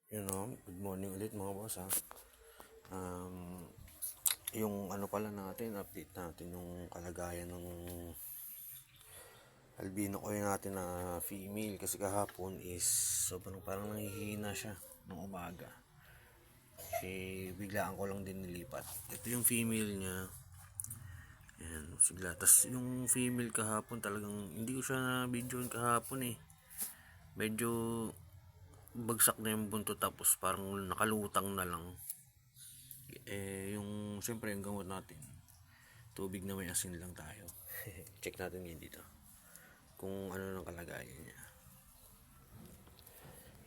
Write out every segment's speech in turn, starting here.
Good morning ulit mga boss ha. Yung ano pala natin, update natin yung kalagayan ng albino ko natin na female kasi kahapon is sobrang parang nanghihina siya ng umaga. Kasi biglaan ko lang din nilipat. Ito yung female niya. Ayan, sigla. Tas yung female kahapon talagang hindi ko siya na video kahapon eh. Medyo bagsak na yung bunto tapos parang nakalutang na lang. Yung siyempre yung gamot natin, tubig na may asin lang tayo. Check natin ngayon dito kung ano ng kalagayan niya.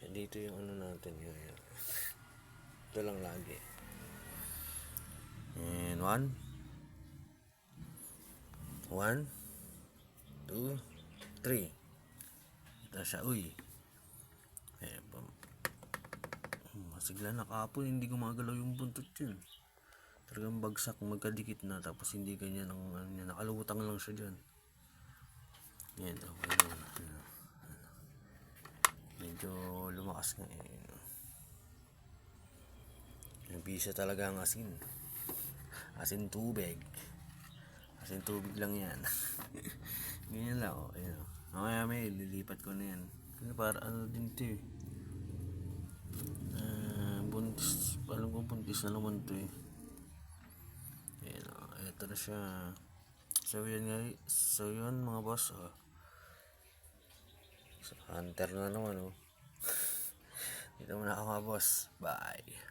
Yan dito yung ano natin ngayon. Ito lang lagi. And 1 2 3. Ito siya, uy. Masigla na kahapon, hindi gumagalaw yung buntot yun. Talagang bagsak, magkadikit na, tapos hindi ganyan ang ano niya, nakalutang lang siya dyan. Yan, okay naman. Medyo lumakas nga eh. Nabisa talaga ang asin. Asin tubig lang yan. Ganyan lang, oh. Ayan, oh. Mamaya may lilipat ko na yan. Kasi para ano din ito eh. Buntis, alam ko buntis na naman ito eh. Ayan, oh. Ito na siya. So yun mga boss, oh. So, hunter na naman, oh. Dito muna ako mga boss. Bye.